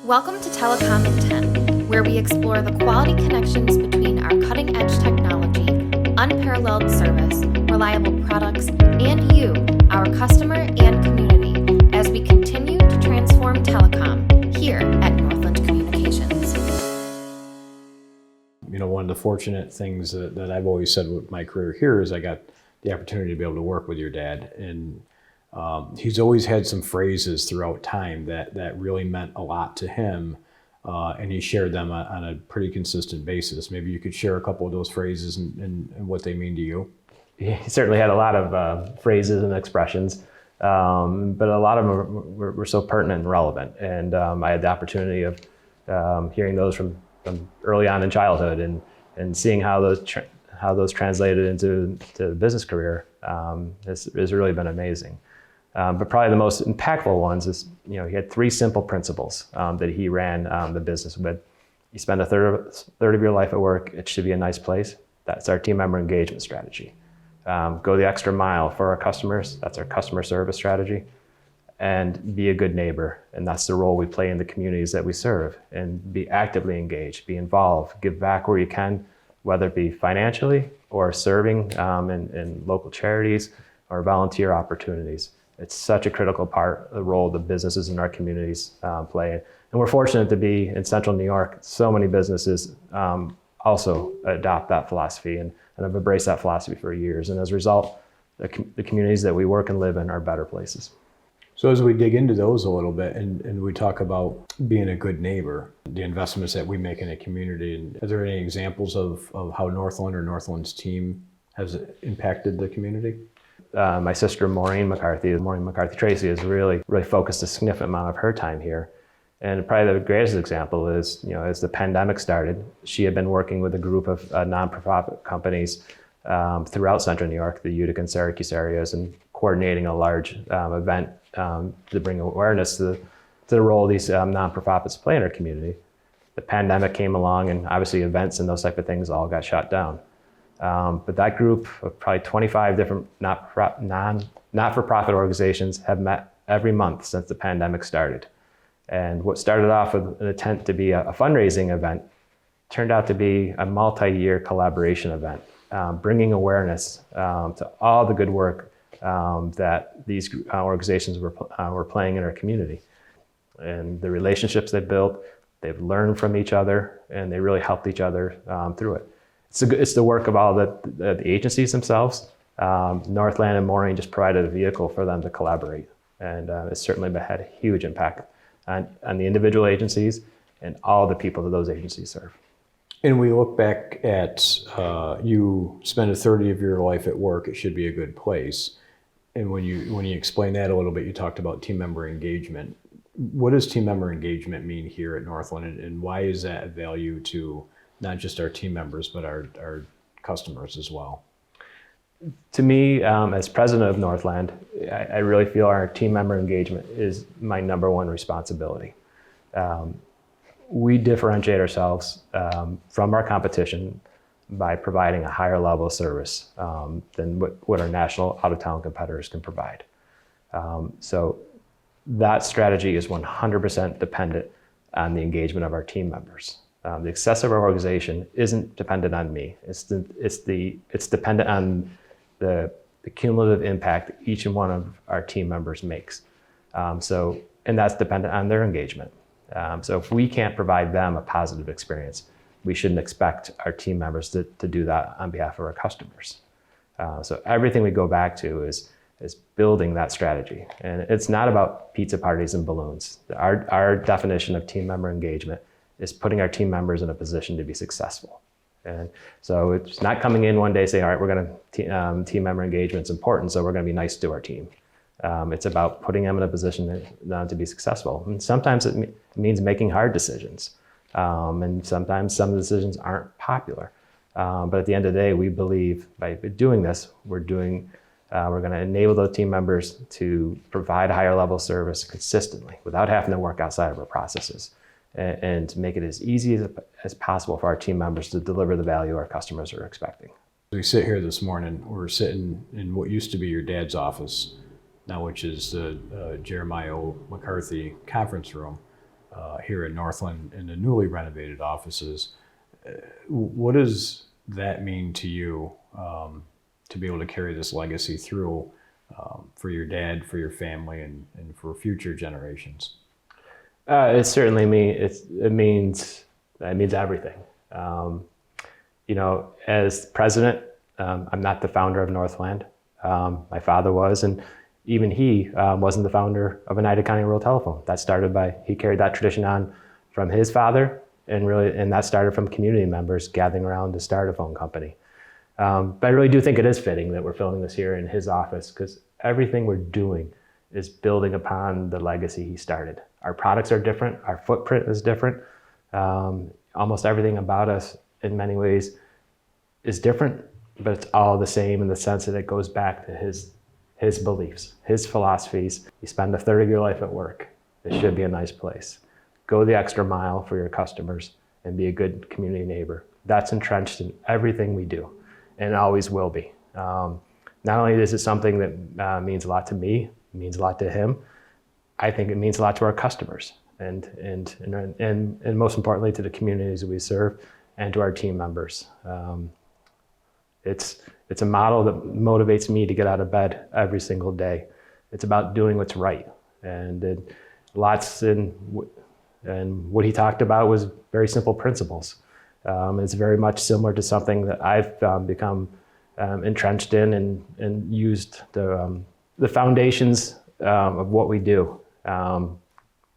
Welcome to Telecom in 10, where we explore the quality connections between our cutting-edge technology, unparalleled service, reliable products, and you, our customer and community, as we continue to transform telecom here at Northland Communications. You know, one of the fortunate things that I've always said with my career here is I got the opportunity to be able to work with your dad. And he's always had some phrases throughout time that really meant a lot to him. And he shared them on a pretty consistent basis. Maybe you could share a couple of those phrases and what they mean to you. He certainly had a lot of phrases and expressions, but a lot of them were so pertinent and relevant. And I had the opportunity of hearing those from early on in childhood and seeing how those translated into the business career has really been amazing. But probably the most impactful ones is, he had three simple principles that he ran the business with. You spend a third of your life at work, it should be a nice place. That's our team member engagement strategy. Go the extra mile for our customers. That's our customer service strategy. And be a good neighbor. And that's the role we play in the communities that we serve. And be actively engaged, be involved, give back where you can, whether it be financially or serving in local charities or volunteer opportunities. It's such a critical part of the role the businesses in our communities play. And we're fortunate to be in central New York. So many businesses also adopt that philosophy and have embraced that philosophy for years. And as a result, the communities that we work and live in are better places. So as we dig into those a little bit and we talk about being a good neighbor, the investments that we make in a community, and are there any examples of how Northland or Northland's team has impacted the community? My sister Maureen McCarthy Tracy has really focused a significant amount of her time here. And probably the greatest example is, as the pandemic started, she had been working with a group of non-profit companies throughout central New York, the Utica and Syracuse areas, and coordinating a large event to bring awareness to the role these non-profits play in our community. The pandemic came along, and obviously events and those type of things all got shut down. But that group of probably 25 different not-for-profit organizations have met every month since the pandemic started. And what started off with an intent to be a fundraising event turned out to be a multi-year collaboration event, bringing awareness to all the good work that these organizations were playing in our community. And the relationships they built, they've learned from each other, and they really helped each other through it. It's the work of all the agencies themselves. Northland and Maureen just provided a vehicle for them to collaborate. And it's certainly had a huge impact on the individual agencies and all the people that those agencies serve. And we look back at you spend a third of your life at work, it should be a good place. And when you explain that a little bit, you talked about team member engagement. What does team member engagement mean here at Northland, and why is that a value to not just our team members, but our customers as well? To me, as president of Northland, I really feel our team member engagement is my number one responsibility. We differentiate ourselves from our competition by providing a higher level of service than what our national out-of-town competitors can provide. So that strategy is 100% dependent on the engagement of our team members. The success of our organization isn't dependent on me. It's dependent on the cumulative impact each and one of our team members makes. And that's dependent on their engagement. So if we can't provide them a positive experience, we shouldn't expect our team members to do that on behalf of our customers. So everything we go back to is building that strategy. And it's not about pizza parties and balloons. Our definition of team member engagement is putting our team members in a position to be successful. And so it's not coming in one day saying, all right, we're going to team member engagement is important, so we're going to be nice to our team. It's about putting them in a position to be successful. And sometimes it means making hard decisions. And sometimes some decisions aren't popular. But at the end of the day, we believe by doing this, we're going to enable those team members to provide a higher level service consistently without having to work outside of our processes, and to make it as easy as possible for our team members to deliver the value our customers are expecting. We sit here this morning, we're sitting in what used to be your dad's office, now which is the Jeremiah O. McCarthy conference room. here at Northland in the newly renovated offices. What does that mean to you to be able to carry this legacy through for your dad, for your family, and for future generations? It certainly means everything. As president, I'm not the founder of Northland. My father was, and even he wasn't the founder of Oneida County Rural Telephone. He carried that tradition on from his father, and that started from community members gathering around to start a phone company. But I really do think it is fitting that we're filming this here in his office, because everything we're doing is building upon the legacy he started. Our products are different, our footprint is different. Almost everything about us in many ways is different, but it's all the same in the sense that it goes back to his beliefs, his philosophies. You spend a third of your life at work. It should be a nice place. Go the extra mile for your customers and be a good community neighbor. That's entrenched in everything we do, and it always will be. Not only is it something that means a lot to me, it means a lot to him, I think it means a lot to our customers and most importantly to the communities we serve and to our team members. It's a model that motivates me to get out of bed every single day. It's about doing what's right, and what he talked about was very simple principles. It's very much similar to something that I've become entrenched in and used. The foundations of what we do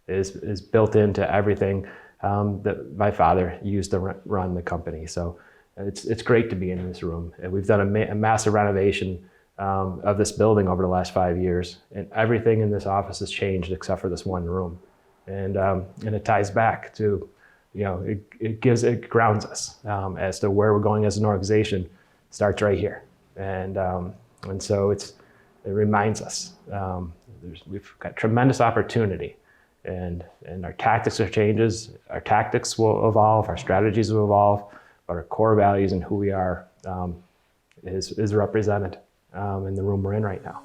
is built into everything that my father used to run the company. So it's great to be in this room. And we've done a massive renovation of this building over the last 5 years, and everything in this office has changed except for this one room. And it ties back to, it grounds us as to where we're going as an organization. Starts right here, and so it reminds us we've got tremendous opportunity, and our tactics are changes. Our tactics will evolve, our strategies will evolve, but our core values and who we are is represented in the room we're in right now.